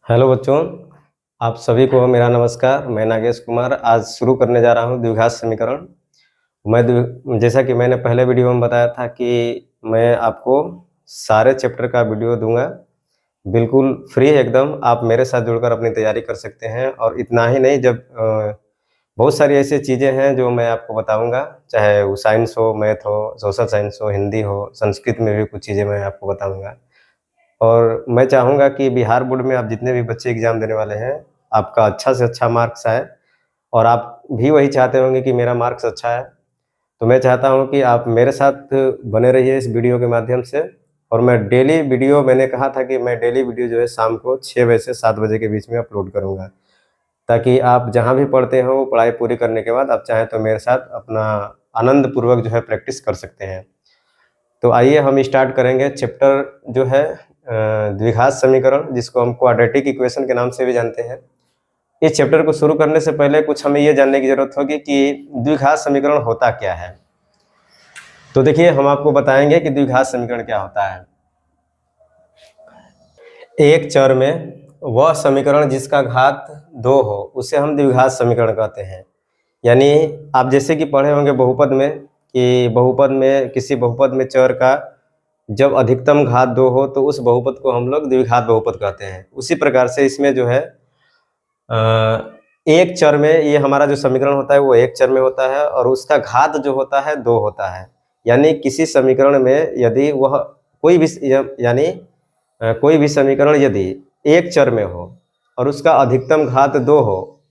Hello बच्चों, आप सभी को मेरा नमस्कार। मैं नागेश कुमार आज शुरू करने जा रहा हूँ द्विघात समीकरण। जैसा कि मैंने पहले वीडियो में बताया था कि मैं आपको सारे चैप्टर का वीडियो दूंगा, बिल्कुल फ्री है एकदम। आप मेरे साथ जुड़कर अपनी तैयारी कर सकते हैं। और इतना ही नहीं, जब बहुत सारी ऐसी चीज़ें हैं जो मैं आपको बताऊंगा, चाहे वो साइंस हो, मैथ हो, सोशल साइंस हो, हिंदी हो, संस्कृत में भी कुछ चीज़ें मैं आपको बताऊंगा। और मैं चाहूँगा कि बिहार बोर्ड में आप जितने भी बच्चे एग्ज़ाम देने वाले हैं, आपका अच्छा से अच्छा मार्क्स आए। और आप भी वही चाहते होंगे कि मेरा मार्क्स अच्छा है। तो मैं चाहता हूँ कि आप मेरे साथ बने रहिए इस वीडियो के माध्यम से। और मैं डेली वीडियो, मैंने कहा था कि मैं डेली वीडियो जो है शाम को 6 बजे से 7 बजे के बीच में अपलोड करूँगा, ताकि आप जहाँ भी पढ़ते हो, वो पढ़ाई पूरी करने के बाद आप चाहें तो मेरे साथ अपना आनंदपूर्वक जो है प्रैक्टिस कर सकते हैं। तो आइए हम स्टार्ट करेंगे चैप्टर जो है द्विघात समीकरण, जिसको हम क्वाड्रेटिक इक्वेशन के नाम से भी जानते हैं। इस चैप्टर को शुरू करने से पहले कुछ हमें ये जानने की जरूरत होगी कि द्विघात समीकरण होता क्या है। तो देखिए, हम आपको बताएंगे कि द्विघात समीकरण क्या होता है। एक चर में वह समीकरण जिसका घात 2 हो, उसे हम द्विघात समीकरण कहते हैं। यानी आप जैसे कि पढ़े होंगे बहुपद में, कि बहुपद में, किसी बहुपद में चर का जब अधिकतम घात 2 हो तो उस बहुपद को हम लोग द्विघात बहुपद कहते हैं। उसी प्रकार से इसमें जो है एक चर में, ये हमारा जो समीकरण होता है वो एक चर में होता है और उसका घात जो होता है 2 होता है। यानी किसी समीकरण में यदि वह कोई भी यानी कोई भी समीकरण यदि एक चर में हो और उसका अधिकतम घात 2 हो,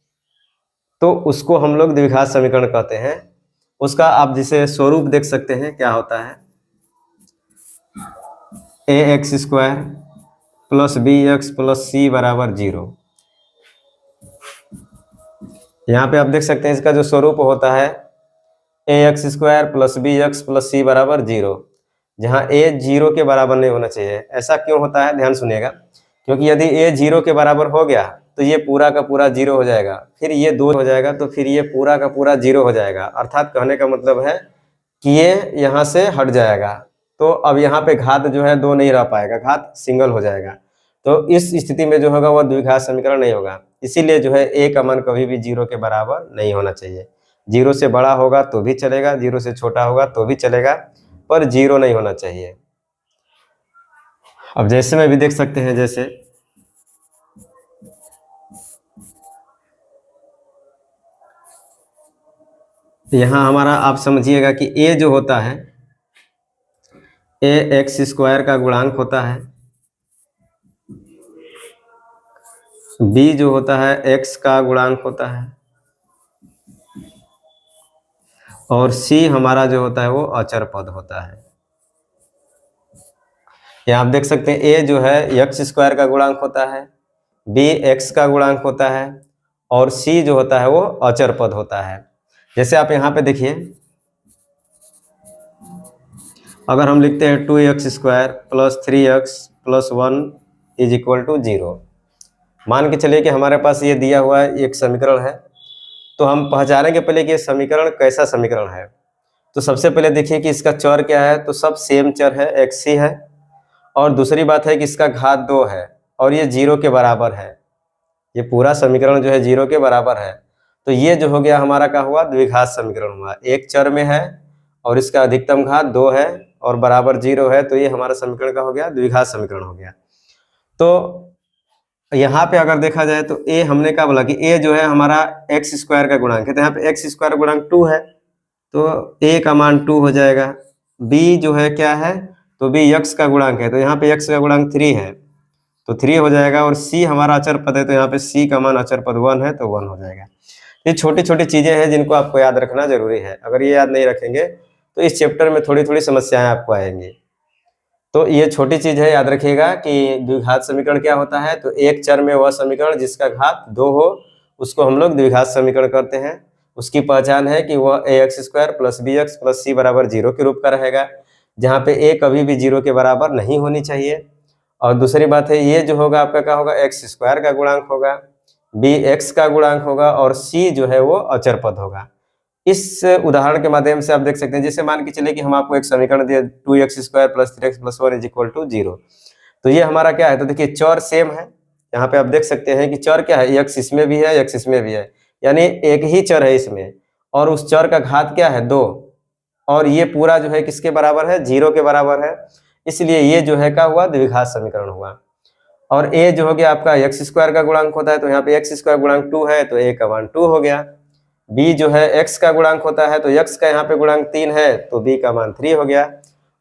तो उसको हम लोग द्विघात समीकरण कहते हैं। उसका आप जिसे स्वरूप देख सकते हैं, क्या होता है, ax² plus bx plus c बराबर 0। यहाँ पे आप देख सकते हैं इसका जो स्वरूप होता है ax² plus bx plus c बराबर 0, जहाँ a 0 के बराबर नहीं होना चाहिए। ऐसा क्यों होता है, ध्यान सुनिएगा। क्योंकि यदि a 0 के बराबर हो गया तो ये पूरा का पूरा 0 हो जाएगा, फिर ये 2 हो जाएगा, तो फिर ये पूरा का पूरा 0 हो जाएगा। अर्थात कहने का मतलब है कि ये यहाँ से हट जाएगा। तो अब यहाँ पे घात जो है 2 नहीं रह पाएगा, घात सिंगल हो जाएगा। तो इस स्थिति में जो होगा वह द्विघात समीकरण नहीं होगा। इसीलिए जो है a का मान कभी भी 0 के बराबर नहीं होना चाहिए। 0 से बड़ा होगा तो भी चलेगा, 0 से छोटा होगा तो भी चलेगा, पर 0 नहीं होना चाहिए। अब जैसे में भी देख सकते हैं, जैसे यहाँ हमारा, आप समझिएगा कि a जो होता है, ax² का गुणांक होता है, b जो होता है x का गुणांक होता है, और c हमारा जो होता है वो अचर पद होता है। यहाँ आप देख सकते हैं a जो है x² का गुणांक होता है, b x का गुणांक होता है, और c जो होता है वो अचर पद होता है। जैसे आप यहाँ पे देखिए, अगर हम लिखते हैं 2x² plus 3x plus 1 is equal to 0, मान के चलिए कि हमारे पास ये दिया हुआ है, एक समीकरण है। तो हम पहचानेंगे पहले कि ये समीकरण कैसा समीकरण है। तो सबसे पहले देखिए कि इसका चर क्या है, तो सब सेम चर है, x ही है। और दूसरी बात है कि इसका घात 2 है और ये 0 के बराबर है। ये पूरा समीकरण जो है 0 के बराबर है। तो ये जो हो गया हमारा क्या हुआ, द्विघात समीकरण हुआ। एक चर में है और इसका अधिकतम घात 2 है और बराबर 0 है, तो ये हमारा समीकरण का हो गया, द्विघात समीकरण हो गया। तो यहाँ पे अगर देखा जाए तो a, हमने क्या बोला कि a जो है हमारा x² का गुणांक है, तो यहाँ पे x² गुणांक 2 है, तो a का मान 2 हो जाएगा। b जो है क्या है, तो b x का गुणांक है, तो यहाँ पे x का गुणांक 3 है, तो 3 हो जाएगा। और c हमारा अचर पद है, तो यहाँ पे c का मान अचर पद 1 है, तो 1 हो जाएगा। ये छोटी छोटी चीजें हैं जिनको आपको याद रखना जरूरी है। अगर ये याद नहीं रखेंगे तो इस चैप्टर में थोड़ी थोड़ी समस्याएं आपको आएंगी। तो ये छोटी चीज है, याद रखिएगा कि द्विघात समीकरण क्या होता है। तो एक चर में वह समीकरण जिसका घात 2 हो, उसको हम लोग द्विघात समीकरण कहते हैं। उसकी पहचान है कि वह ax² plus bx plus c बराबर 0 के रूप का रहेगा, जहाँ पे a कभी भी 0 के बराबर नहीं होनी चाहिए। और दूसरी बात है, ये जो होगा आपका क्या होगा, x² का गुणांक होगा, b x का गुणांक होगा, और c जो है वो अचर पद होगा। इस उदाहरण के माध्यम से आप देख सकते हैं, जैसे मान के चले कि हम आपको एक समीकरण दिए 2x² plus 3x plus 1 is equal to 0। तो ये हमारा क्या है, तो देखिए चर सेम है, यहाँ पे आप देख सकते हैं कि चर क्या है, x इसमें भी है, x इसमें भी है, यानी एक ही चर है इसमें, और उस चर का घात क्या है 2, और ये पूरा जो है किसके बराबर है, 0 के बराबर है, इसलिए ये जो है क्या हुआ, द्विघात समीकरण हुआ। और a जो हो गया आपका x स्क्वायर का गुणांक होता है, तो यहाँ पे x स्क्वायर गुणांक 2 है, तो a का मान 2 हो गया। b जो है x का गुणांक होता है, तो x का यहाँ पे गुणांक 3 है, तो b का मान 3 हो गया।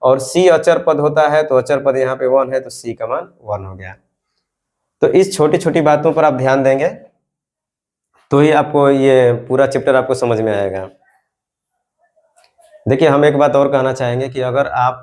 और c अचर पद होता है, तो अचर पद यहाँ पे 1 है, तो c का मान 1 हो गया। तो इस छोटी छोटी बातों पर आप ध्यान देंगे तो ही आपको ये पूरा चैप्टर आपको समझ में आएगा। देखिए, हम एक बात और कहना चाहेंगे कि अगर आप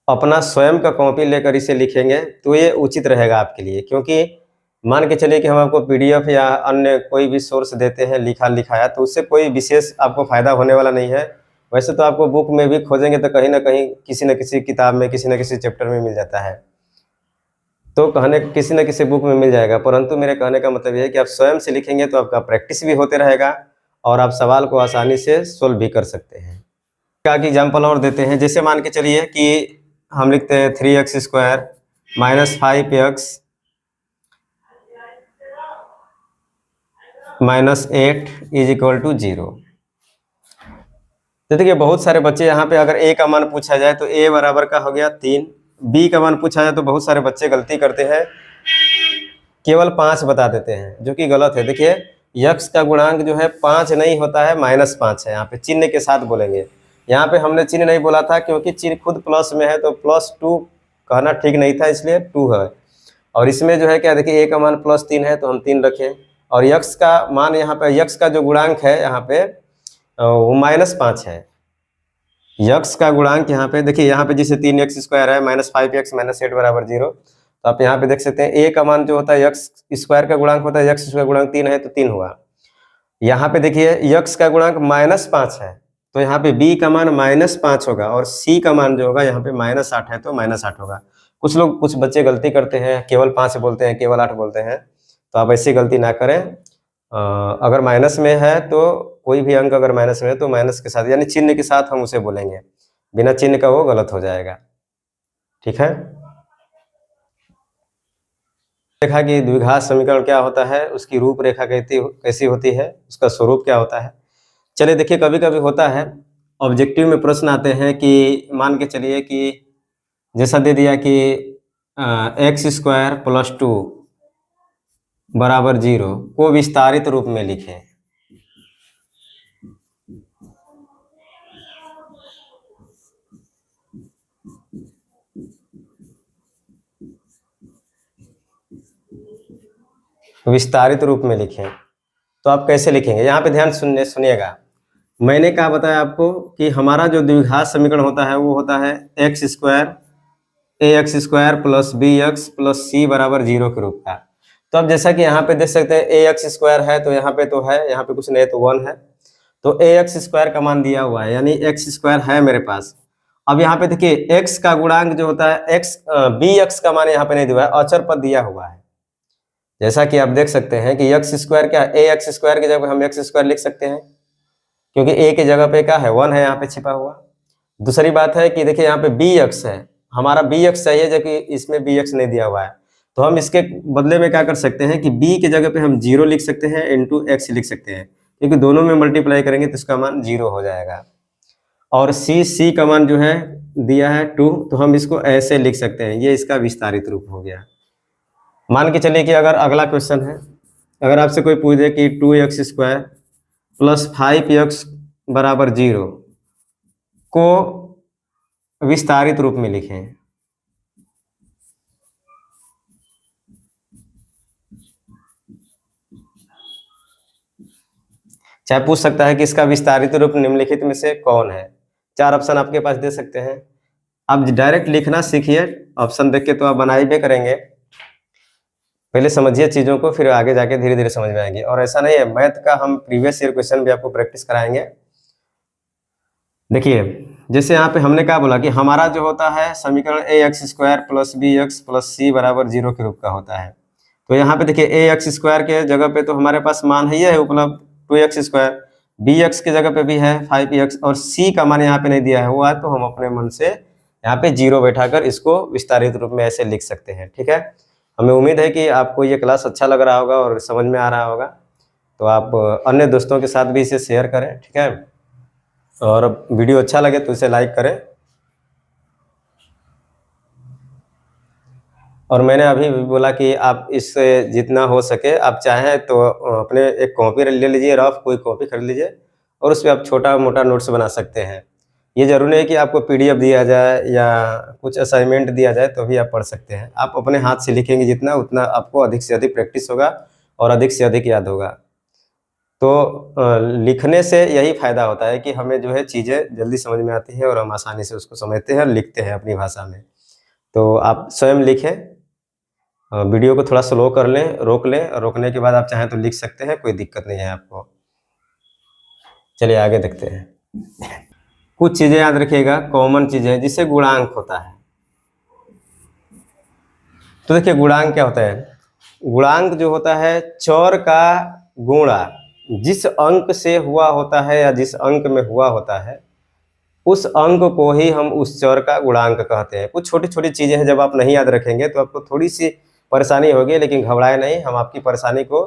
अपना स्वयं का कॉपी लेकर इसे लिखेंगे तो ये उचित रहेगा आपके लिए, क्योंकि मान के चलिए कि हम आपको पीडीएफ या अन्य कोई भी सोर्स देते हैं लिखा लिखाया, तो उससे कोई विशेष आपको फायदा होने वाला नहीं है। वैसे तो आपको बुक में भी खोजेंगे तो कहीं ना कहीं किसी न किसी किताब में किसी न किसी चैप्टर में मिल जाता है, तो कहने किसी न किसी बुक में मिल जाएगा, परंतु मेरे कहने का मतलब ये है कि आप स्वयं से लिखेंगे तो आपका प्रैक्टिस भी होते रहेगा और आप सवाल को आसानी से सोल्व भी कर सकते हैं। क्या एग्जाम्पल और देते हैं, जैसे मान के चलिए कि हम लिखते हैं 3x square minus 5x minus 8 is equal to 0। तो देखिए, बहुत सारे बच्चे यहाँ पे अगर a का मान पूछा जाए तो a बराबर का हो गया 3, b का मान पूछा जाए तो बहुत सारे बच्चे गलती करते हैं, केवल 5 बता देते हैं, जो कि गलत है। देखिए, x का गुणांक जो है 5 नहीं होता है, -5 है। यहाँ पे चिन्ह के साथ बोलेंगे, यहाँ पे हमने चिन्ह नहीं बोला था क्योंकि चिन्ह खुद प्लस में है, तो +2 कहना ठीक नहीं था, इसलिए 2 है। और इसमें जो है क्या, देखिए a का मान +3 है तो हम 3 रखें, और x का मान यहाँ पे x का जो गुणांक है यहाँ पे वो -5 है। x का गुणांक यहाँ पे देखिए, यहाँ पे जैसे 3x स्क्वायर है -5x माइनस 8 बराबर 0, तो आप यहाँ पे देख सकते हैं a का मान जो होता है x स्क्वायर का गुणांक होता है, x स्क्वायर गुणांक 3 है तो 3 हुआ। यहाँ पे देखिए x का गुणांक -5 है, तो यहाँ पे b का मान -5 होगा, और c का मान जो होगा यहाँ पे -8 है तो -8 होगा। कुछ लोग कुछ बच्चे गलती करते हैं, केवल 5 बोलते हैं, केवल 8 बोलते हैं, तो आप ऐसी गलती ना करें। अगर माइनस में है तो कोई भी अंक अगर माइनस में है तो माइनस के साथ यानी चिन्ह के साथ हम उसे बोलेंगे, बिना चिन्ह का वो गलत हो जाएगा। ठीक है, देखा कि द्विघात समीकरण क्या होता है, उसकी रूपरेखा कैसी होती है, उसका स्वरूप क्या होता है। चलिए देखिए, कभी कभी होता है ऑब्जेक्टिव में प्रश्न आते हैं कि मान के चलिए कि जैसा दे दिया कि x स्क्वायर प्लस 2 बराबर 0 को विस्तारित रूप में लिखें। विस्तारित रूप में लिखें तो आप कैसे लिखेंगे, यहाँ पे ध्यान सुनिएगा। मैंने क्या बताया आपको कि हमारा जो द्विघात समीकरण होता है वो होता है x square ax square plus bx plus c बराबर 0 के रूप का। तो अब जैसा कि यहाँ पे देख सकते हैं ax स्क्वायर है तो यहाँ पे तो है, यहाँ पे कुछ नहीं तो 1 है, तो ax स्क्वायर का मान दिया हुआ है, यानी x स्क्वायर है मेरे पास। अब यहाँ पे देखिए x का गुणांक जो होता है bx का मान यहाँ पे नहीं दिया है, अचर पद दिया हुआ है। जैसा कि आप देख सकते हैं कि x स्क्वायर क्या है, ax स्क्वायर की जगह हम x स्क्वायर लिख सकते हैं, क्योंकि a की जगह पे क्या है 1 है यहाँ पे छिपा हुआ। दूसरी बात है कि देखिए यहाँ पे bx है, हमारा bx चाहिए जबकि इसमें bx नहीं दिया हुआ है, तो हम इसके बदले में क्या कर सकते हैं कि b की जगह पे हम 0 लिख सकते हैं इंटू x लिख सकते हैं, क्योंकि दोनों में मल्टीप्लाई करेंगे तो इसका मान 0 हो जाएगा। और c का मान जो है दिया है 2, तो हम इसको ऐसे लिख सकते हैं, ये इसका विस्तारित रूप हो गया। मान के चलिए कि अगर अगला क्वेश्चन है, अगर आपसे कोई पूछ दे कि 2x स्क्वायर प्लस 5x बराबर 0 को विस्तारित रूप में लिखें। चाहे पूछ सकता है कि इसका विस्तारित रूप निम्नलिखित में से कौन है। 4 ऑप्शन आपके पास दे सकते हैं, आप डायरेक्ट लिखना सीखिए, ऑप्शन देख के तो आप बना ही भी करेंगे। पहले समझिए चीज़ों को, फिर आगे जाके धीरे धीरे समझ में आएंगे। और ऐसा नहीं है, मैथ का हम प्रीवियस ईयर क्वेश्चन भी आपको प्रैक्टिस कराएंगे। देखिए, जैसे यहाँ पे हमने क्या बोला कि हमारा जो होता है समीकरण ax square plus bx plus c बराबर 0 के रूप का होता है। तो यहाँ पे देखिए ax स्क्वायर के जगह पे तो हमारे पास मान है, ये है उपलब्ध 2x स्क्वायर, bx के जगह पे भी है 5x, और c का मान यहाँ पे नहीं दिया है हुआ है, तो हम अपने मन से यहाँ पे 0 बैठाकर इसको विस्तारित रूप में ऐसे लिख सकते हैं। ठीक है, हमें उम्मीद है कि आपको ये क्लास अच्छा लग रहा होगा और समझ में आ रहा होगा। तो आप अन्य दोस्तों के साथ भी इसे शेयर करें, ठीक है। और वीडियो अच्छा लगे तो इसे लाइक करें। और मैंने अभी भी बोला कि आप इससे जितना हो सके आप चाहें तो अपने एक कॉपी ले लीजिए, रफ कोई कॉपी खरीद लीजिए और उस पर आप छोटा मोटा नोट्स बना सकते हैं। ये ज़रूरी नहीं कि आपको पीडीएफ दिया जाए या कुछ असाइनमेंट दिया जाए तो भी आप पढ़ सकते हैं। आप अपने हाथ से लिखेंगे जितना, उतना आपको अधिक से अधिक प्रैक्टिस होगा और अधिक से अधिक याद होगा। तो लिखने से यही फ़ायदा होता है कि हमें जो है चीज़ें जल्दी समझ में आती हैं और हम आसानी से उसको समझते हैं और लिखते हैं अपनी भाषा में। तो आप स्वयं लिखें, वीडियो को थोड़ा स्लो कर लें, रोक लें और रोकने के बाद आप चाहें तो लिख सकते हैं, कोई दिक्कत नहीं है आपको। चलिए आगे देखते हैं। कुछ चीज़ें याद रखिएगा, कॉमन चीज़ें जिससे गुणांक होता है। तो देखिए गुणांक क्या होता है। गुणांक जो होता है चर का गुणा जिस अंक से हुआ होता है या जिस अंक में हुआ होता है उस अंक को ही हम उस चर का गुणांक कहते हैं। कुछ छोटी छोटी चीज़ें हैं, जब आप नहीं याद रखेंगे तो आपको थोड़ी सी परेशानी होगी, लेकिन घबराए नहीं, हम आपकी परेशानी को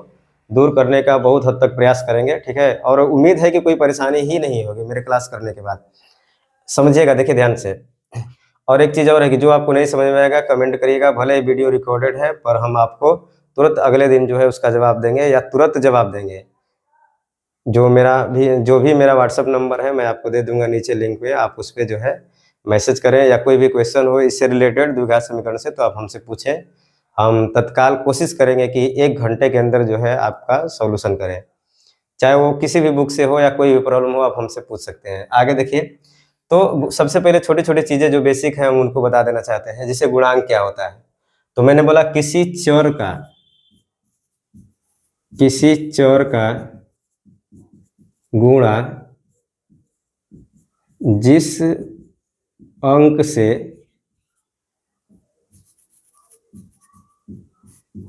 दूर करने का बहुत हद तक प्रयास करेंगे, ठीक है। और उम्मीद है कि कोई परेशानी ही नहीं होगी मेरे क्लास करने के बाद। समझिएगा, देखिए ध्यान से। और एक चीज़ और है कि जो आपको नहीं समझ में आएगा कमेंट करिएगा, भले ही वीडियो रिकॉर्डेड है पर हम आपको तुरंत अगले दिन जो है उसका जवाब देंगे या तुरंत जवाब देंगे। जो भी मेरा व्हाट्सअप नंबर है मैं आपको दे दूंगा नीचे लिंक पे, आप उस पर जो है मैसेज करें या कोई भी क्वेश्चन हो इससे रिलेटेड द्विघात समीकरण से तो आप हमसे पूछें। हम तत्काल कोशिश करेंगे कि 1 घंटे के अंदर जो है आपका सॉल्यूशन करें, चाहे वो किसी भी बुक से हो या कोई भी प्रॉब्लम हो आप हमसे पूछ सकते हैं। आगे देखिए, तो सबसे पहले छोटी छोटी चीज़ें जो बेसिक हैं हम उनको बता देना चाहते हैं। जैसे गुणांक क्या होता है, तो मैंने बोला किसी चर का गुणा जिस अंक से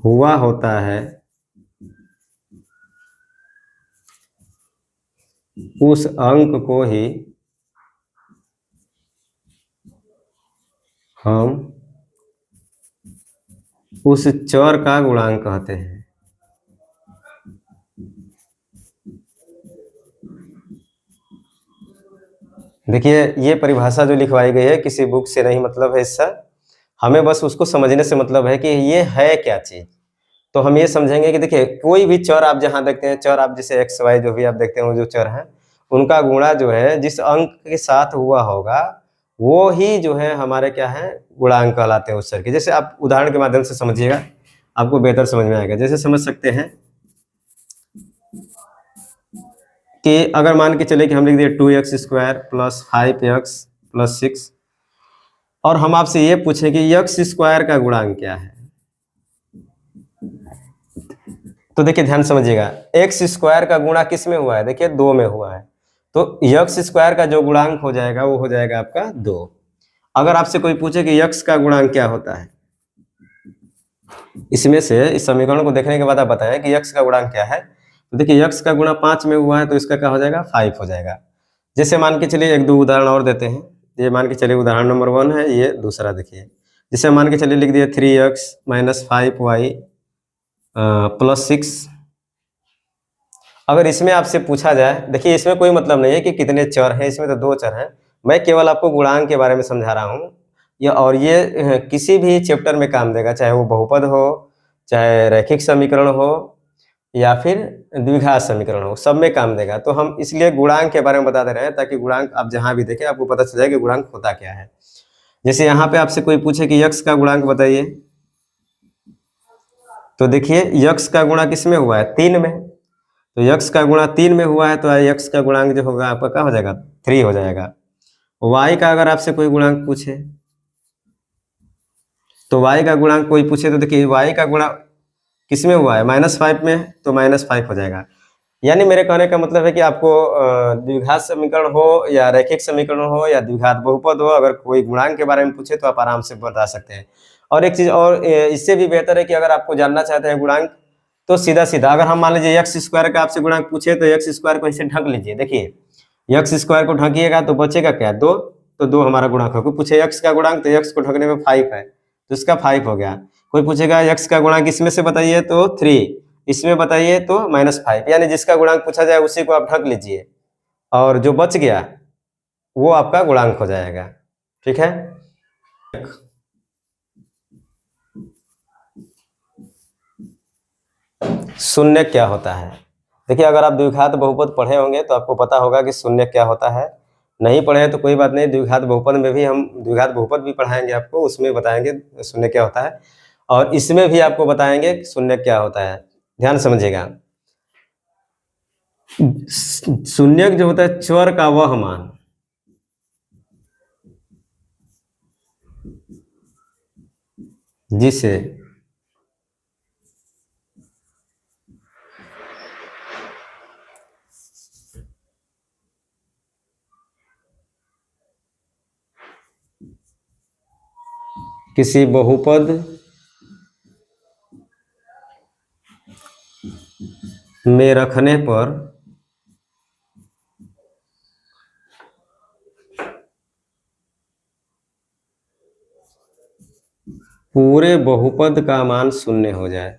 हुआ होता है उस अंक को ही हम उस चर का गुणांक कहते हैं। देखिए ये परिभाषा जो लिखवाई गई है किसी बुक से नहीं मतलब है इसका, हमें बस उसको समझने से मतलब है कि ये है क्या चीज़। तो हम ये समझेंगे कि देखिए कोई भी चर आप जहाँ देखते हैं, चर आप जैसे एक्स वाई जो भी आप देखते हैं जो चर हैं उनका गुणा जो है जिस अंक के साथ हुआ होगा वो ही जो है हमारे क्या है गुणांक कहलाते हैं उस चर के। जैसे आप उदाहरण के माध्यम से समझिएगा, आपको बेहतर समझ में आएगा। जैसे समझ सकते हैं कि अगर मान के चले कि हम लिख दिए 2x² + 5x + 6 और हम आपसे ये पूछें कि x² का गुणांक क्या है। तो देखिए ध्यान समझिएगा, x² का गुणा किस में हुआ है, देखिए 2 में हुआ है, तो x² का जो गुणांक हो जाएगा वो हो जाएगा आपका 2। अगर आपसे कोई पूछे कि x का गुणांक क्या होता है, इसमें से इस समीकरण को देखने के बाद आप बताएं कि x का गुणांक क्या है। तो देखिए x का गुणा 5 में हुआ है तो इसका क्या हो जाएगा 5 हो जाएगा। जैसे मान के चलिए 1-2 उदाहरण और देते हैं। ये मान के चलिए उदाहरण नंबर 1 है, ये दूसरा देखिए। जैसे मान के चलिए लिख दिए 3x - 5y + 6। अगर इसमें आपसे पूछा जाए, देखिए इसमें कोई मतलब नहीं है कि कितने चर हैं, इसमें तो 2 चर हैं, मैं केवल आपको गुणांक के बारे में समझा रहा हूँ। ये किसी भी चैप्टर में काम देगा, चाहे वो बहुपद हो, चाहे रैखिक समीकरण हो या फिर द्विघात समीकरण हो, सब में काम देगा। तो हम इसलिए गुणांक के बारे में बता दे रहे हैं ताकि गुणांक आप जहाँ भी देखें आपको पता चल जाए कि गुणांक होता क्या है। जैसे यहाँ पे आपसे कोई पूछे कि x का गुणांक बताइए, तो देखिए x का गुणा किस में हुआ है 3 में, तो x का गुणा 3 में हुआ है तो x का गुणांक जो होगा आपका क्या हो जाएगा 3 हो जाएगा। y का अगर आपसे कोई गुणांक पूछे तो y का गुणांक कोई पूछे तो देखिए y का गुणा किस में हुआ है -5 में, तो -5 हो जाएगा। यानी मेरे कहने का मतलब है कि आपको द्विघात समीकरण हो या रैखिक समीकरण हो या द्विघात बहुपद हो, अगर कोई गुणांक के बारे में पूछे तो आप आराम से बता सकते हैं। और एक चीज़ और इससे भी बेहतर है कि अगर आपको जानना चाहते हैं गुणांक तो सीधा सीधा अगर हम मान लीजिए x² का आपसे गुणांक पूछे तो x² को ऐसे ढक लीजिए। देखिए x² को ढकिएगा तो बचेगा क्या 2, तो 2 हमारा गुणांक होगा। पूछे x का गुणांक तो x को ढकने में 5 है तो इसका 5 हो गया। कोई पूछेगा x का गुणांक इसमें से बताइए तो 3, इसमें बताइए तो -5, यानी जिसका गुणांक पूछा जाए उसी को आप ढक लीजिए और जो बच गया वो आपका गुणांक हो जाएगा। ठीक है। शून्य क्या होता है? देखिए, अगर आप द्विघात बहुपद पढ़े होंगे तो आपको पता होगा कि शून्य क्या होता है। नहीं पढ़े हैं तो कोई बात नहीं, द्विघात बहुपद में भी हम द्विघात बहुपद भी पढ़ाएंगे आपको, उसमें बताएंगे शून्य क्या होता है, और इसमें भी आपको बताएंगे शून्य क्या होता है। ध्यान समझिएगा। शून्य जो होता है चर का वह मान जिसे किसी बहुपद में रखने पर पूरे बहुपद का मान शून्य हो जाए।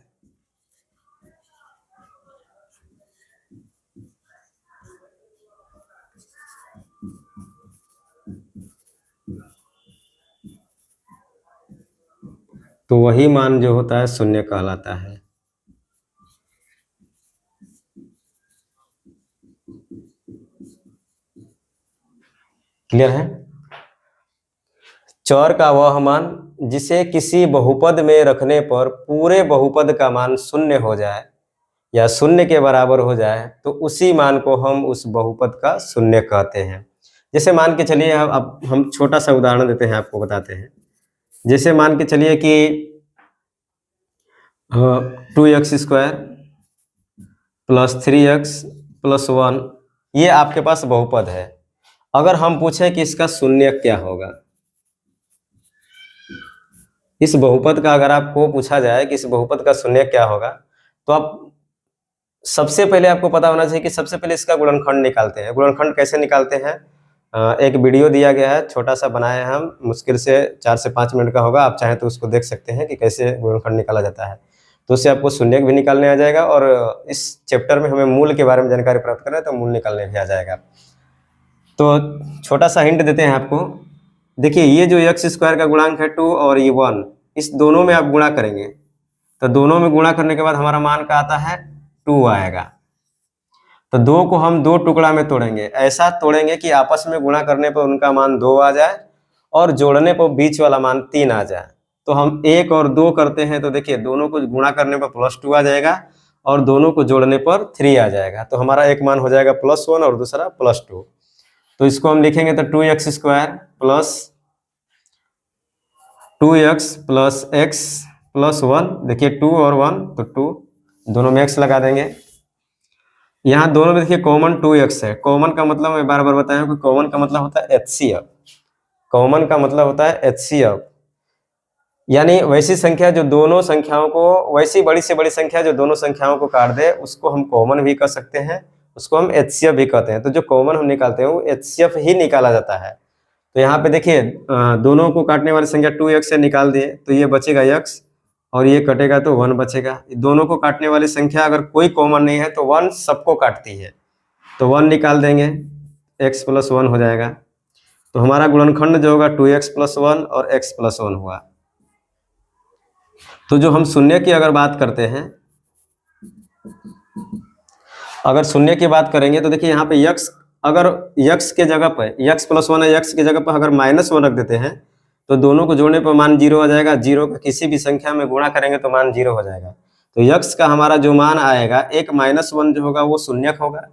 तो वही मान जो होता है शून्य कहलाता है। क्लियर है? चर का वह मान जिसे किसी बहुपद में रखने पर पूरे बहुपद का मान शून्य हो जाए या शून्य के बराबर हो जाए तो उसी मान को हम उस बहुपद का शून्य कहते हैं। जैसे मान के चलिए, अब हम छोटा सा उदाहरण देते हैं, आपको बताते हैं। जैसे मान के चलिए कि 2x² + 3x + 1 ये आपके पास बहुपद है। अगर हम पूछें कि इसका शून्य क्या होगा, इस बहुपद का अगर आपको पूछा जाए कि इस बहुपद का शून्य क्या होगा, तो आप सबसे पहले आपको पता होना चाहिए कि सबसे पहले इसका गुणनखंड निकालते हैं। गुणनखंड कैसे निकालते हैं? एक वीडियो दिया गया है, छोटा सा बनाए हैं हम, मुश्किल से 4 से 5 मिनट का होगा, आप चाहें तो उसको देख सकते हैं कि कैसे गुणनखंड निकाला जाता है। तो उससे आपको शून्य भी निकालने आ जाएगा, और इस चैप्टर में हमें मूल के बारे में जानकारी प्राप्त करना है तो मूल निकालने भी आ जाएगा। तो छोटा सा हिंट देते हैं आपको। देखिए, ये जो x² का गुणांक है 2 और ये 1, इस दोनों में आप गुणा करेंगे तो दोनों में गुणा करने के बाद हमारा मान का आता है 2 आएगा। तो 2 को हम 2 टुकड़ा में तोड़ेंगे, ऐसा तोड़ेंगे कि आपस में गुणा करने पर उनका मान 2 आ जाए और जोड़ने पर बीच वाला मान 3 आ जाए। तो हम 1 और 2 करते हैं तो देखिए, दोनों को गुणा करने पर +2 आ जाएगा और दोनों को जोड़ने पर 3 आ जाएगा। तो हमारा एक मान हो जाएगा +1 और दूसरा +2। तो इसको हम लिखेंगे तो 2x² + 2x + x + 1, देखिए 2 और 1 तो 2, दोनों में x लगा देंगे। यहाँ दोनों में देखिए कॉमन 2x है। कॉमन का मतलब मैं बार बार बताया हूँ कि कॉमन का मतलब होता है HCF। कॉमन का मतलब होता है HCF, यानी वैसी संख्या जो दोनों संख्याओं को, वैसी बड़ी से बड़ी संख्या जो दोनों संख्याओं को काट दे, उसको हम कॉमन भी कर सकते हैं, उसको हम HCF भी कहते हैं। तो जो कॉमन हम निकालते हैं वो HCF ही निकाला जाता है। तो यहाँ पे देखिए, दोनों को काटने वाली संख्या 2x से निकाल दिए तो ये बचेगा x, और ये कटेगा तो 1 बचेगा। दोनों को काटने वाली संख्या अगर कोई कॉमन नहीं है तो 1 सबको काटती है, तो 1 निकाल देंगे, x + 1 हो जाएगा। तो हमारा गुणनखंड जो होगा 2x + 1 और x + 1 हुआ। तो जो हम शून्य की अगर बात करते हैं, अगर शून्य की बात करेंगे तो देखिए यहाँ पे x, अगर x के जगह पर x + 1 है, x की जगह पर अगर -1 रख देते हैं तो दोनों को जोड़ने पर मान 0 आ जाएगा। 0 का किसी भी संख्या में गुणा करेंगे तो मान 0 हो जाएगा। तो x का हमारा जो मान आएगा, एक -1 जो होगा वो शून्यक होगा।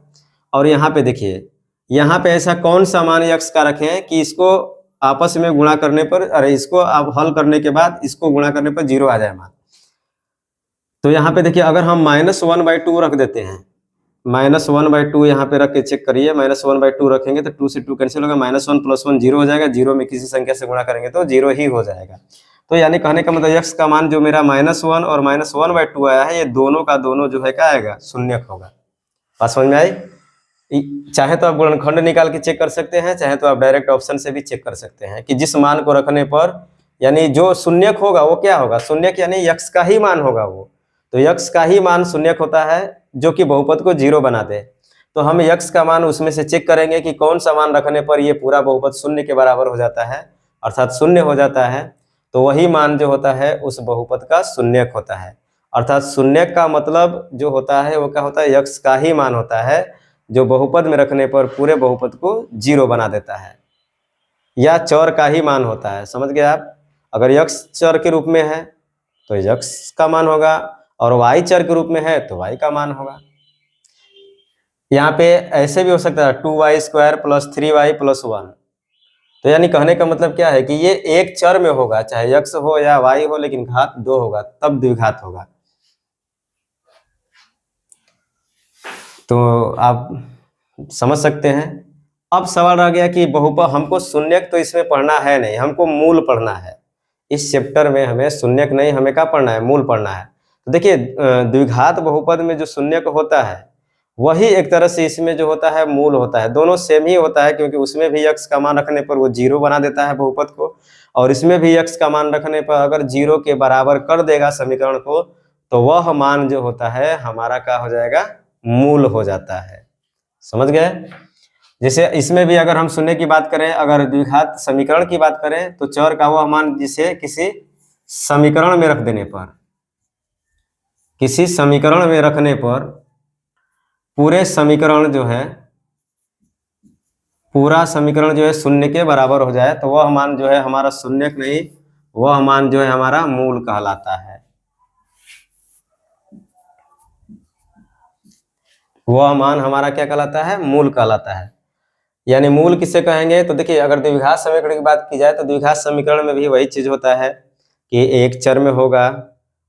और यहाँ पे देखिए, यहाँ पे ऐसा कौन सा मान x का रखें कि इसको आपस में गुणा करने पर, अरे इसको आप हल करने के बाद इसको गुणा करने पर 0 आ जाए मान। तो यहाँ पे देखिए, अगर हम -1/2 रख देते हैं, -1/2 यहाँ पे रख के चेक करिए, -1/2 रखेंगे तो 2 से 2 कैंसिल होगा, -1 + 1 0 हो जाएगा। 0 में किसी संख्या से गुणा करेंगे तो 0 ही हो जाएगा। तो यानी कहने का मतलब x का मान जो मेरा -1 और -1/2 आया है, ये दोनों का दोनों जो है क्या आएगा, शून्यक होगा। बात समझ में आई? चाहे तो आप गुणनखंड निकाल के चेक कर सकते हैं, चाहे तो आप डायरेक्ट ऑप्शन से भी चेक कर सकते हैं कि जिस मान को रखने पर यानी जो शून्यक होगा वो क्या होगा, शून्यक यानी यक्स का ही मान होगा वो, तो यक्स का ही मान शून्यक होता है जो कि बहुपद को जीरो बना दे। तो हम यक्स का मान उसमें से चेक करेंगे कि कौन सा मान रखने पर ये पूरा बहुपद शून्य के बराबर हो जाता है, अर्थात शून्य हो जाता है। तो वही मान जो होता है उस बहुपद का शून्यक होता है, अर्थात शून्यक का मतलब जो होता है वो क्या होता है, यक्स का ही मान होता है जो बहुपद में रखने पर पूरे बहुपद को जीरो बना देता है, या चर का ही मान होता है। समझ गए आप? अगर यक्स चर के रूप में है तो यक्स का मान होगा, और वाई चर के रूप में है तो वाई का मान होगा। यहाँ पे ऐसे भी हो सकता है 2y² + 3y + 1। तो यानी कहने का मतलब क्या है कि ये एक चर में होगा, चाहे यक्स हो या वाई हो, लेकिन घात 2 होगा, तब द्विघात होगा। तो आप समझ सकते हैं। अब सवाल रह गया कि बहुपद, हमको शून्यक तो इसमें पढ़ना है नहीं, हमको मूल पढ़ना है। इस चैप्टर में हमें शून्यक नहीं, हमें क्या पढ़ना है, मूल पढ़ना है। तो देखिए द्विघात बहुपद में जो शून्यक होता है वही एक तरह से इसमें जो होता है मूल होता है। दोनों सेम ही होता है, क्योंकि उसमें भी यक्स का मान रखने पर वो जीरो बना देता है बहुपद को, और इसमें भी यक्स का मान रखने पर अगर जीरो के बराबर कर देगा समीकरण को, तो वह मान जो होता है हमारा क्या हो जाएगा, मूल हो जाता है। समझ गए? जैसे इसमें भी अगर हम शून्य की बात करें, अगर द्विघात समीकरण की बात करें, तो चर का वह मान जिसे किसी समीकरण में रख देने पर, किसी समीकरण में रखने पर पूरे समीकरण जो है, पूरा समीकरण जो है शून्य के बराबर हो जाए, तो वह मान जो है हमारा शून्यक नहीं, वह मान जो है हमारा मूल कहलाता है। वह मान हमारा क्या कहलाता है, मूल कहलाता है। यानी मूल किसे कहेंगे, तो देखिए अगर द्विघात समीकरण की बात की जाए तो द्विघात समीकरण में भी वही चीज होता है कि एक चर में होगा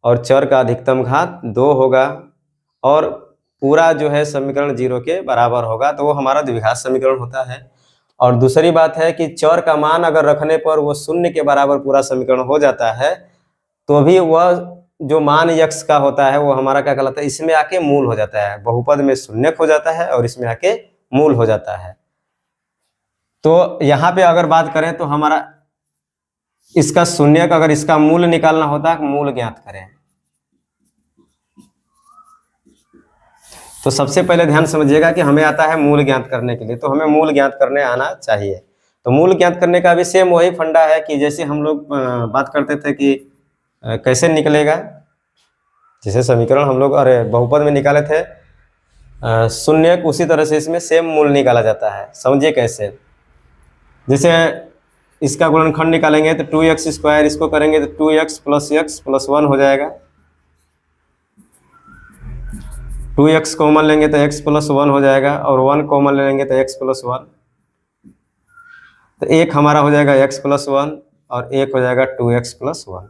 और चर का अधिकतम घात 2 होगा, और पूरा जो है समीकरण जीरो के बराबर होगा, तो वो हमारा द्विघात समीकरण होता है। और दूसरी बात है कि चर का मान अगर रखने पर वो शून्य के बराबर पूरा समीकरण हो जाता है, तो भी वह जो मान यक्स का होता है वो हमारा क्या कहलाता है, इसमें आके मूल हो जाता है। बहुपद में शून्यक हो जाता है और इसमें आके मूल हो जाता है। तो यहाँ पे अगर बात करें तो हमारा इसका शून्यक, अगर इसका मूल निकालना होता है, मूल ज्ञात करें, तो सबसे पहले ध्यान समझिएगा कि हमें आता है मूल ज्ञात करने के लिए, तो हमें मूल ज्ञात करने आना चाहिए। तो मूल ज्ञात करने का भी सेम वही फंडा है कि जैसे हम लोग बात करते थे कि कैसे निकलेगा, जैसे समीकरण हम लोग अरे बहुपद में निकाले थे शून्यक, उसी तरह से इसमें सेम मूल निकाला जाता है। समझिए कैसे, जैसे इसका गुणनखंड निकालेंगे तो 2x², इसको करेंगे तो 2x + x + 1 हो जाएगा। 2x कॉमन लेंगे तो x + 1 हो जाएगा, और 1 कॉमन लेंगे तो x + 1, तो एक हमारा हो जाएगा x + 1 और एक हो जाएगा 2x + 1।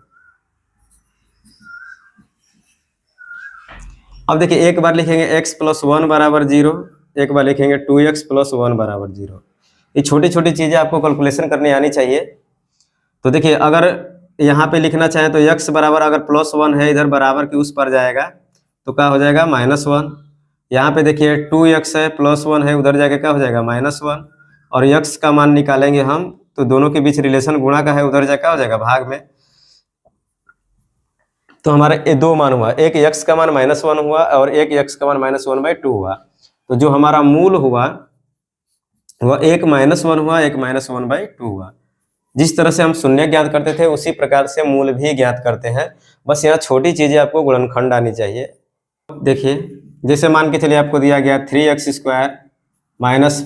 अब देखिए एक बार लिखेंगे x + 1 = 0, एक बार लिखेंगे 2x + 1 = 0। ये छोटी छोटी चीज़ें आपको कैलकुलेशन करनी आनी चाहिए। तो देखिए अगर यहाँ पे लिखना चाहें तो x बराबर, अगर +1 है इधर बराबर के उस पर जाएगा तो क्या हो जाएगा, -1। यहाँ पे देखिए 2x है, +1 है, उधर जाके क्या हो जाएगा, -1। और x का मान निकालेंगे हम तो दोनों के बीच रिलेशन गुणा का है, उधर जाकर क्या हो जाएगा, भाग में। तो हमारा ये दो मान हुआ, एक x का मान -1 हुआ और एक x का मान -1/2 हुआ। तो जो हमारा मूल हुआ वह एक -1 हुआ, एक -1/2 हुआ। जिस तरह से हम शून्य ज्ञात करते थे उसी प्रकार से मूल भी ज्ञात करते हैं, बस यहाँ छोटी चीजें आपको गुणनखंड आनी चाहिए। देखिए जैसे मान के चलिए आपको दिया गया 3x² - 5x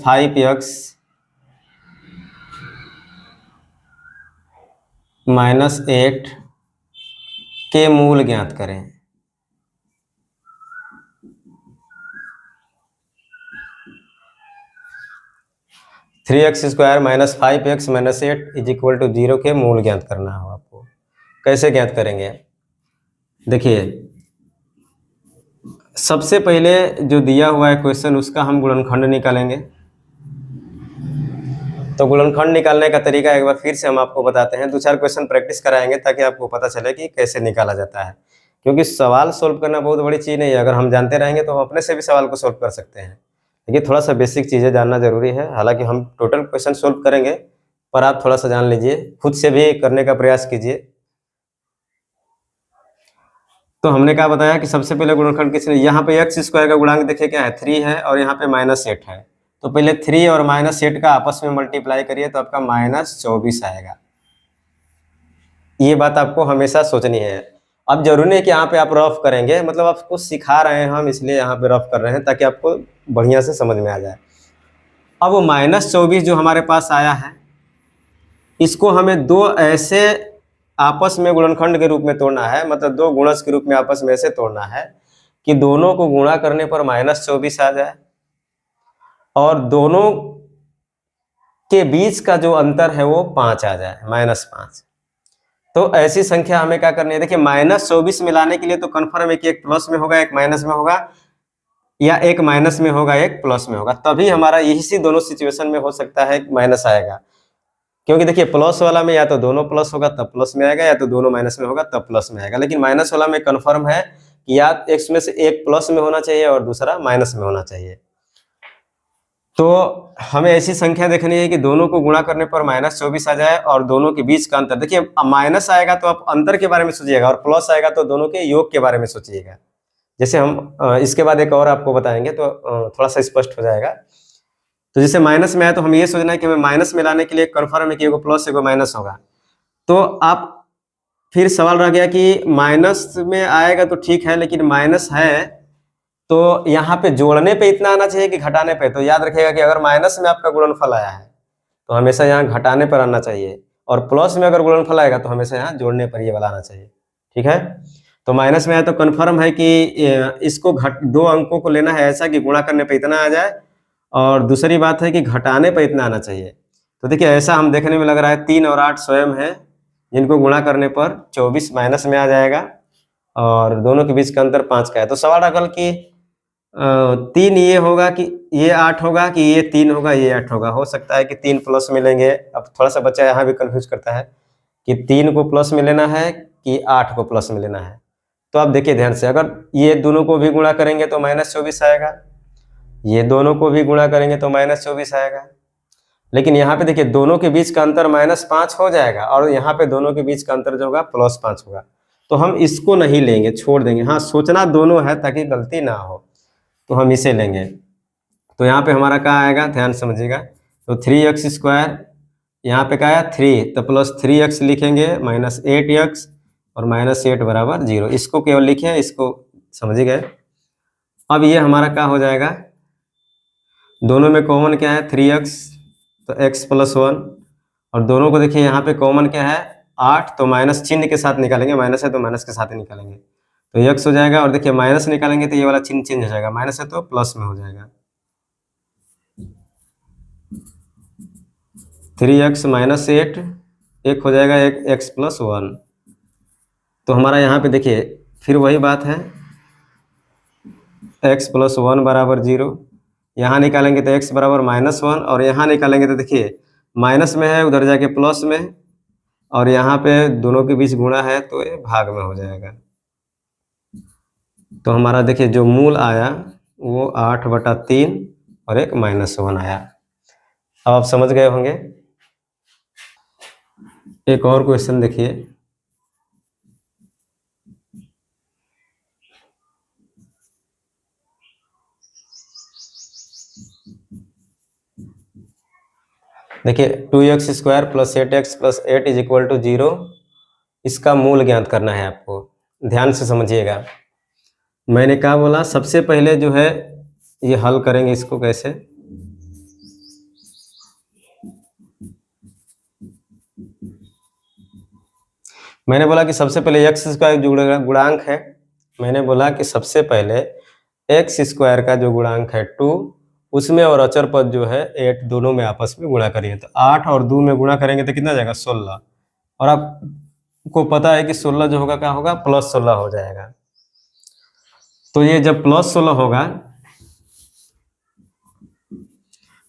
- 8 के मूल ज्ञात करें। Three x square minus 5x - 8 = 0 के मूल ज्ञात करना हो आपको। कैसे ज्ञात करेंगे, देखिए सबसे पहले जो दिया हुआ है क्वेश्चन उसका हम गुणनखंड निकालेंगे। तो गुणनखंड निकालने का तरीका एक बार फिर से हम आपको बताते हैं, 2-4 क्वेश्चन प्रैक्टिस कराएंगे ताकि आपको पता चले कि कैसे निकाला जाता है। क्योंकि सवाल सोल्व करना बहुत बड़ी चीज़ नहीं है, अगर हम जानते रहेंगे तो हम अपने से भी सवाल को सोल्व कर सकते हैं, लेकिन थोड़ा सा बेसिक चीज़ें जानना जरूरी है। हालांकि हम टोटल क्वेश्चन सोल्व करेंगे पर आप थोड़ा सा जान लीजिए, खुद से भी करने का प्रयास कीजिए। तो हमने क्या बताया कि सबसे पहले गुणनखंड किसने, यहाँ पे एक्स स्क्वायर का गुणांक देखिए क्या है 3 है और यहाँ पे -8 है। तो पहले 3 और -8 का आपस में मल्टीप्लाई करिए तो आपका -24 आएगा। ये बात आपको हमेशा सोचनी है। अब जरूरी नहीं कि यहाँ पे आप रफ करेंगे, मतलब आपको सिखा रहे हैं हम, इसलिए यहाँ पे रफ कर रहे हैं ताकि आपको बढ़िया से समझ में आ जाए। अब वो -24 जो हमारे पास आया है, इसको हमें दो ऐसे आपस में गुणनखंड के रूप में तोड़ना है, मतलब दो गुणज के रूप में आपस में ऐसे तोड़ना है कि दोनों को गुणा करने पर -24 आ जाए और दोनों के बीच का जो अंतर है वो 5 आ जाए, -5। तो ऐसी संख्या हमें क्या करनी है, देखिए -24 मिलाने के लिए तो कन्फर्म है कि एक प्लस में होगा एक माइनस में होगा, या एक माइनस में होगा एक प्लस में होगा, तभी हमारा इसी दोनों सिचुएशन में हो सकता है माइनस आएगा। क्योंकि देखिए प्लस वाला में या तो दोनों प्लस होगा तब प्लस में आएगा, या तो दोनों माइनस में होगा तब प्लस में आएगा। लेकिन माइनस वाला में कन्फर्म है कि या एक्स में से एक प्लस में होना चाहिए और दूसरा माइनस में होना चाहिए। तो हमें ऐसी संख्या देखनी है कि दोनों को गुणा करने पर -24 आ जाए और दोनों के बीच का अंतर, देखिए माइनस आएगा तो आप अंतर के बारे में सोचिएगा और प्लस आएगा तो दोनों के योग के बारे में सोचिएगा। जैसे हम इसके बाद एक और आपको बताएंगे तो थोड़ा सा स्पष्ट हो जाएगा। तो जैसे माइनस में आया तो हम ये सोचना है कि हमें माइनस में लाने के लिए कन्फर्म है कि एगो प्लस एगो माइनस होगा। तो आप फिर सवाल रह गया कि माइनस में आएगा तो ठीक है, लेकिन माइनस है तो यहाँ पे जोड़ने पे इतना आना चाहिए कि घटाने पे। तो याद रखिएगा कि अगर माइनस में आपका गुणनफल आया है तो हमेशा यहाँ घटाने पर आना चाहिए, और प्लस में अगर गुणनफल आएगा तो हमेशा यहाँ जोड़ने पर ये वाला आना चाहिए। ठीक है, तो माइनस में आया तो कन्फर्म है कि इसको दो अंकों को लेना है ऐसा कि गुणा करने पे इतना आ जाए, और दूसरी बात है कि घटाने पे इतना आना चाहिए। तो देखिए ऐसा हम देखने में लग रहा है 3 और 8 स्वयं है, जिनको गुणा करने पर 24 माइनस में आ जाएगा और दोनों के बीच का अंतर 5 का है। तो सवाल अगल कि 3 ये होगा कि ये 8 होगा कि ये 3 होगा ये 8 होगा। हो सकता है कि 3 प्लस में लेंगे। अब थोड़ा सा बच्चा यहाँ भी कंफ्यूज करता है कि 3 को प्लस में लेना है कि 8 को प्लस में लेना है। तो आप देखिए ध्यान से, अगर ये दोनों को भी गुणा करेंगे तो -24 आएगा, ये दोनों को भी गुणा करेंगे तो -24 आएगा। लेकिन यहाँ पे देखिए दोनों के बीच का अंतर -5 हो जाएगा और यहाँ पे दोनों के बीच का अंतर जो होगा +5 होगा। तो हम इसको नहीं लेंगे, छोड़ देंगे। हाँ, सोचना दोनों है ताकि गलती ना हो, तो हम इसे लेंगे। तो यहाँ पे हमारा क्या आएगा, ध्यान समझिएगा। तो 3x², यहाँ पे क्या आया 3, तो +3x लिखेंगे, -8x और -8 बराबर 0। इसको केवल लिखे, इसको समझ गए। अब ये हमारा क्या हो जाएगा, दोनों में कॉमन क्या है 3x, तो x + 1, और दोनों को देखिए यहाँ पे कॉमन क्या है 8, तो माइनस चिन्ह के साथ निकालेंगे, माइनस है तो माइनस के साथ ही निकालेंगे, तो x हो जाएगा। और देखिए माइनस निकालेंगे तो ये वाला चिन्ह चेंज हो जाएगा, माइनस है तो प्लस में हो जाएगा। 3x -8 एक हो जाएगा, एक x + 1। तो हमारा यहाँ पे देखिए फिर वही बात है, x + 1 बराबर 0। यहाँ निकालेंगे तो x बराबर -1, और यहाँ निकालेंगे तो देखिए माइनस में है उधर जाके प्लस में, और यहाँ पे दोनों के बीच गुणा है तो ये भाग में हो जाएगा। तो हमारा देखिए जो मूल आया वो 8/3 और एक -1 आया। अब आप समझ गए होंगे। एक और क्वेश्चन देखिए, देखिए 2x² + 8x + 8 = 0, इसका मूल ज्ञात करना है आपको। ध्यान से समझिएगा, मैंने क्या बोला, सबसे पहले जो है ये हल करेंगे इसको कैसे। मैंने बोला कि सबसे पहले x² का जो गुणांक है, मैंने बोला कि सबसे पहले x² का जो गुणांक है 2, उसमें और अचर पद जो है 8, दोनों में आपस में गुणा करेंगे। तो 8 और 2 में गुणा करेंगे तो कितना जाएगा 16, और आपको पता है कि 16 जो होगा क्या होगा +16 हो जाएगा। तो ये जब +16 होगा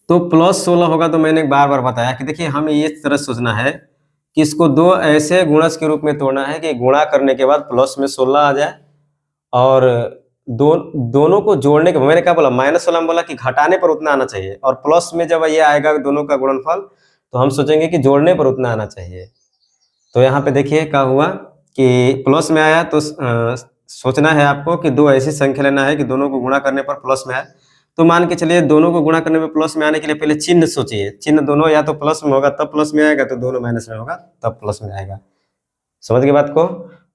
तो +16 होगा, तो मैंने बार बार बताया कि देखिए हमें ये तरह सोचना है कि इसको दो ऐसे गुणज के रूप में तोड़ना है कि गुणा करने के बाद प्लस में 16 आ जाए, और दोनों को जोड़ने के, मैंने क्या बोला माइनस वाला में बोला कि घटाने पर उतना आना चाहिए, और प्लस में जब ये आएगा दोनों का गुणनफल तो हम सोचेंगे कि जोड़ने पर उतना आना चाहिए। तो यहाँ पे देखिए क्या हुआ कि प्लस में आया, तो सोचना है आपको कि दो ऐसी संख्या लेना है कि दोनों को गुणा करने पर प्लस में आए। तो मान के चलिए दोनों को गुणा करने में प्लस में आने के लिए पहले चिन्ह सोचिए, चिन्ह दोनों या तो प्लस में होगा तब प्लस में आएगा, तो दोनों माइनस में होगा तब प्लस में आएगा। समझ गए बात को?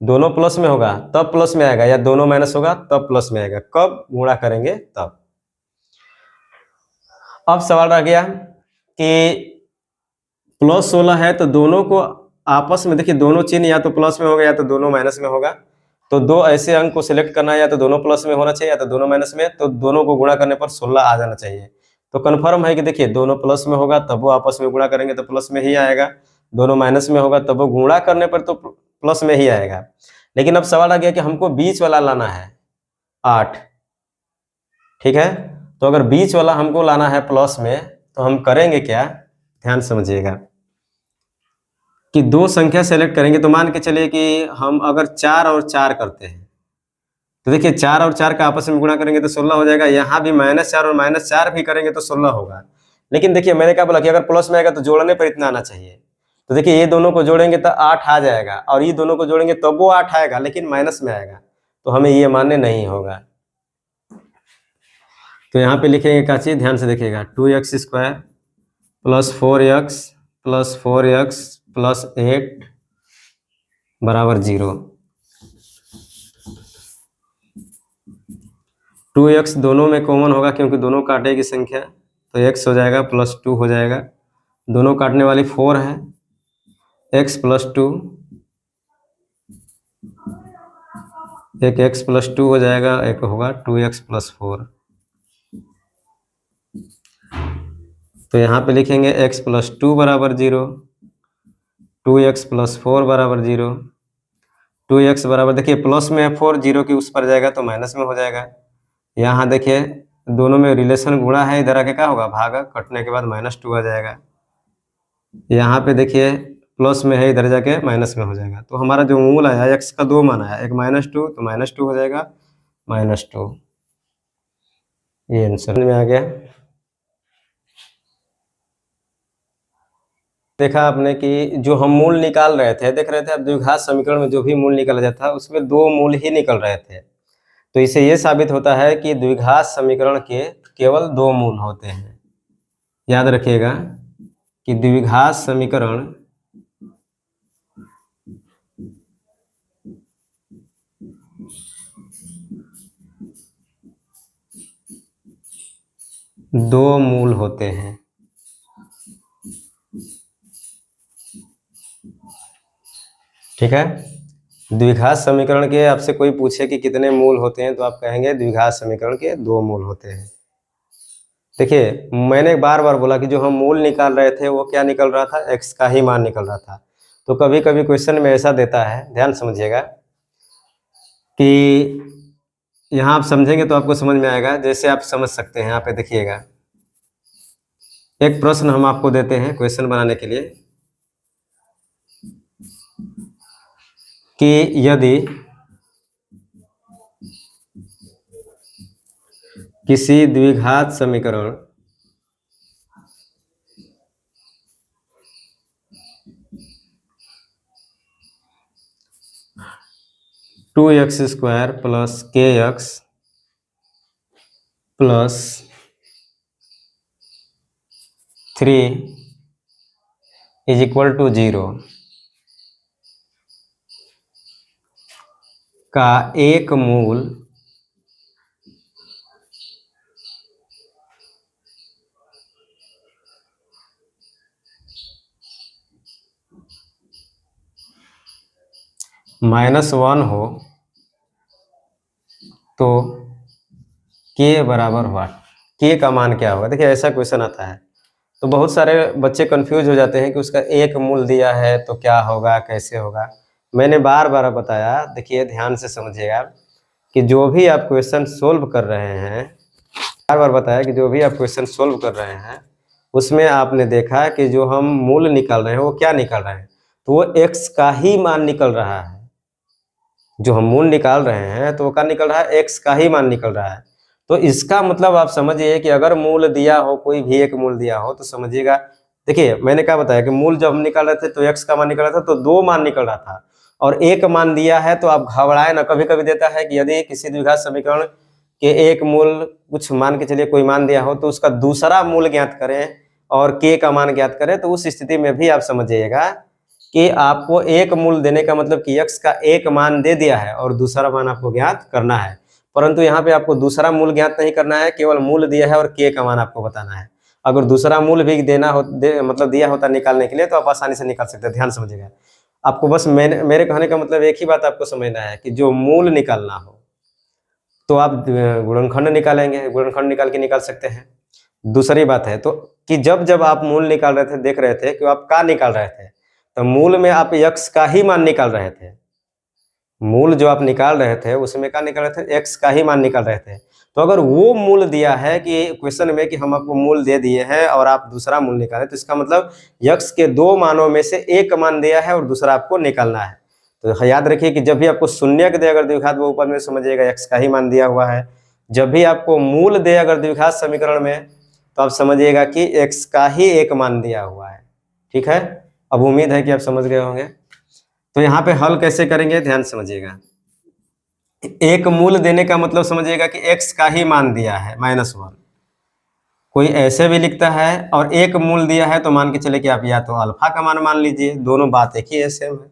दोनों प्लस में होगा तब प्लस में आएगा, या दोनों माइनस होगा तब प्लस में आएगा, कब गुणा करेंगे तब। अब सवाल रह गया कि प्लस 16 है तो दोनों को आपस में, देखिए दोनों चिन्ह या तो प्लस में होगा या तो दोनों माइनस में होगा। तो दो ऐसे अंक को सिलेक्ट करना है, या तो दोनों प्लस में होना चाहिए या तो दोनों माइनस में, तो दोनों को गुणा करने पर 16 आ जाना चाहिए। तो कन्फर्म है कि देखिए दोनों प्लस में होगा तब वो आपस में गुणा करेंगे तो प्लस में ही आएगा, दोनों माइनस में होगा तब वो गुणा करने पर तो प्लस में ही आएगा। लेकिन अब सवाल आ गया कि हमको बीच वाला लाना है 8, ठीक है। तो अगर बीच वाला हमको लाना है प्लस में, तो हम करेंगे क्या, ध्यान समझिएगा कि दो संख्या सेलेक्ट करेंगे। तो मान के चलिए कि हम अगर 4 और 4 करते हैं, तो देखिए 4 और 4 का आपस में गुणा करेंगे तो 16 हो जाएगा। यहाँ भी -4 और -4 भी करेंगे तो 16 होगा। लेकिन देखिए मैंने क्या बोला कि अगर प्लस में आएगा तो जोड़ने पर इतना आना चाहिए। तो देखिए ये दोनों को जोड़ेंगे तो 8 आ जाएगा, और ये दोनों को जोड़ेंगे तब वो 8 आएगा, लेकिन माइनस में आएगा, तो हमें ये मान्य नहीं होगा। तो यहाँ पे लिखेंगे क्या चीज, ध्यान से देखिएगा, 2x² + 4x + 4x + 8 = 0। 2x दोनों में कॉमन होगा क्योंकि दोनों काटे की संख्या, तो x हो जाएगा +2 हो जाएगा। दोनों काटने वाली 4 है, x + 2, एक x + 2 हो जाएगा, एक होगा 2x + 4। तो यहाँ पे लिखेंगे x + 2 = 0, 2x + 4 = 0। 2x बराबर, देखिए प्लस में है 4, 0 की उस पर जाएगा तो माइनस में हो जाएगा। यहाँ देखिए दोनों में रिलेशन गुणा है, इधर आके क्या होगा, भागा, कटने के बाद -2 आ जाएगा। यहाँ पे देखिए प्लस में है, इधर जाके माइनस में हो जाएगा। तो हमारा जो मूल आया x का 2 मान आया, एक -2 तो -2 हो जाएगा, -2। ये आंसर में आ गया। देखा आपने कि जो हम मूल निकाल रहे थे, देख रहे थे आप द्विघात समीकरण में जो भी मूल निकाला जाता है उसमें 2 मूल ही निकल रहे थे। तो इससे ये साबित होता है कि द्विघात समीकरण के केवल 2 मूल होते हैं। याद रखिएगा कि द्विघात समीकरण दो मूल होते हैं। ठीक है, द्विघात समीकरण के आपसे कोई पूछे कि कितने मूल होते हैं, तो आप कहेंगे द्विघात समीकरण के 2 मूल होते हैं। देखिए मैंने बार बार बोला कि जो हम मूल निकाल रहे थे वो क्या निकल रहा था, x का ही मान निकल रहा था। तो कभी कभी क्वेश्चन में ऐसा देता है, ध्यान समझिएगा कि यहाँ आप समझेंगे तो आपको समझ में आएगा। जैसे आप समझ सकते हैं, यहाँ पे देखिएगा, एक प्रश्न हम आपको देते हैं क्वेश्चन बनाने के लिए कि यदि किसी द्विघात समीकरण two x square plus kx plus 3 = 0 का एक मूल -1 हो तो k बराबर व्हाट, k का मान क्या होगा। देखिए ऐसा क्वेश्चन आता है तो बहुत सारे बच्चे कंफ्यूज हो जाते हैं कि उसका एक मूल दिया है तो क्या होगा, कैसे होगा। मैंने बार बार बताया, देखिए ध्यान से समझिएगा कि जो भी आप क्वेश्चन सोल्व कर रहे हैं, बार बार बताया कि जो भी आप क्वेश्चन सोल्व कर रहे हैं उसमें आपने देखा कि जो हम मूल निकाल रहे हैं वो क्या निकाल रहे हैं, तो वो x का ही मान निकल रहा है। जो हम मूल निकाल रहे हैं तो वो क्या निकल रहा है, x का ही मान निकल रहा है। तो इसका मतलब आप समझिए कि अगर मूल दिया हो, कोई भी एक मूल दिया हो, तो समझिएगा देखिए मैंने क्या बताया कि मूल जब हम निकाल रहे थे तो x का मान निकल रहा था, तो 2 मान निकल रहा था और एक मान दिया है, तो आप घबराए ना। कभी कभी देता है कि यदि किसी द्विघात समीकरण के एक मूल, कुछ मान के चलिए कोई मान दिया हो, तो उसका दूसरा मूल ज्ञात करें और k का मान ज्ञात करें, तो उस स्थिति में भी आप समझिएगा कि आपको एक मूल देने का मतलब कि x का एक मान दे दिया है और दूसरा मान आपको ज्ञात करना है। परंतु यहाँ पे आपको दूसरा मूल ज्ञात नहीं करना है, केवल मूल दिया है और k का मान आपको बताना है। अगर दूसरा मूल भी देना हो मतलब दिया होता निकालने के लिए, तो आप आसानी से निकाल सकते हैं। ध्यान समझिएगा, आपको बस मेरे कहने का मतलब एक ही बात आपको समझना है कि जो मूल निकालना हो तो आप गुणनखंड निकालेंगे, गुणनखंड निकाल के निकाल सकते हैं। दूसरी बात है तो कि जब जब आप मूल निकाल रहे थे, देख रहे थे कि आप का निकाल रहे थे, तो मूल में आप x का ही मान निकाल रहे थे। मूल जो आप निकाल रहे थे उसमें क्या निकाल रहे थे, x का ही मान निकाल रहे थे। तो अगर वो मूल दिया है कि क्वेश्चन में कि हम आपको मूल दे दिए हैं और आप दूसरा मूल निकालें, तो इसका मतलब x के 2 मानों में से एक मान दिया है और दूसरा आपको निकालना है। तो याद रखिए कि जब भी आपको शून्य दे अगर द्विघात बहुपद में, समझिएगा x का ही मान दिया हुआ है। जब भी आपको मूल दे अगर द्विघात समीकरण में, तो आप समझिएगा कि x का ही एक मान दिया हुआ है। ठीक है, अब उम्मीद है कि आप समझ गए होंगे। तो यहाँ पे हल कैसे करेंगे, ध्यान समझिएगा। एक मूल देने का मतलब समझिएगा कि x का ही मान दिया है -1। कोई ऐसे भी लिखता है और एक मूल दिया है, तो मान के चले कि आप या तो अल्फा का मान लीजिए, दोनों बात एक ही है, सेम है।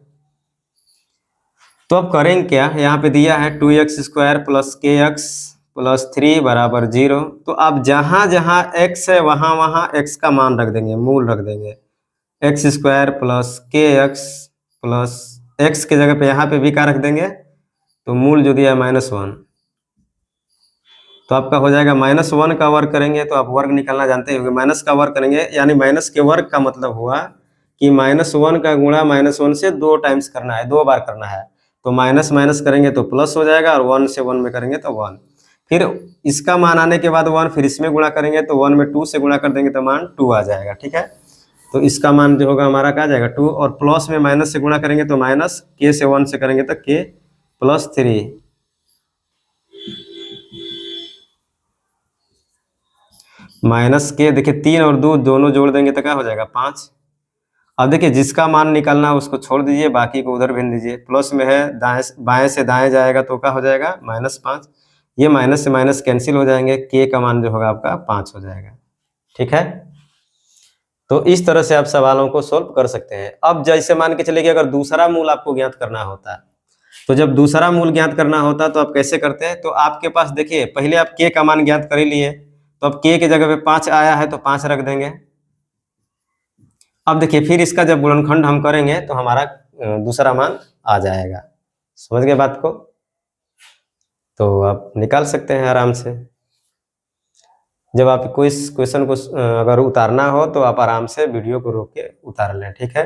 तो अब करेंगे क्या, यहाँ पे दिया है 2x² प्लस kx प्लस 3 बराबर 0। तो आप जहाँ जहाँ x है वहाँ वहाँ x का मान रख देंगे, मूल रख देंगे। x² plus kx plus x की जगह पे यहाँ पे भी क्या रख देंगे, तो मूल जो दिया है -1। तो आपका हो जाएगा -1 का वर्ग करेंगे, तो आप वर्ग निकालना जानते होंगे। माइनस का वर्ग करेंगे यानी माइनस के वर्ग का मतलब हुआ कि -1 का गुणा -1 से 2 टाइम्स करना है, 2 बार करना है। तो माइनस माइनस करेंगे तो प्लस हो जाएगा, और 1 से 1 में करेंगे तो 1। फिर इसका मान आने के बाद 1, फिर इसमें गुणा करेंगे तो 1 में 2 से गुणा कर देंगे तो मान 2 आ जाएगा। ठीक है, तो इसका मान जो होगा हमारा क्या आ जाएगा 2, और प्लस में माइनस से गुणा करेंगे तो माइनस, k से 1 से करेंगे तो k प्लस 3। माइनस के देखिए 3 और 2 दोनों जोड़ देंगे तो क्या हो जाएगा 5। अब देखिए जिसका मान निकालना है उसको छोड़ दीजिए, बाकी को उधर भेज दीजिए। प्लस में है, दाएं बाएं से दाएं जाएगा तो क्या हो जाएगा -5। ये माइनस से माइनस कैंसिल हो जाएंगे, के का मान जो होगा आपका 5 हो जाएगा। ठीक है, तो इस तरह से आप सवालों को सोल्व कर सकते हैं। अब जैसे मान के चलिए कि अगर दूसरा मूल आपको ज्ञात करना होता, तो जब दूसरा मूल ज्ञात करना होता तो आप कैसे करते हैं, तो आपके पास देखिए पहले आप के का मान ज्ञात कर ही लिए, तो अब के की जगह पे 5 आया है तो 5 रख देंगे। अब देखिए फिर इसका जब गुणनखंड हम करेंगे तो हमारा दूसरा मान आ जाएगा। समझ गए बात को, तो आप निकाल सकते हैं आराम से। जब आप कोई क्वेश्चन को अगर उतारना हो तो आप आराम से वीडियो को रोक के उतार लें। ठीक है।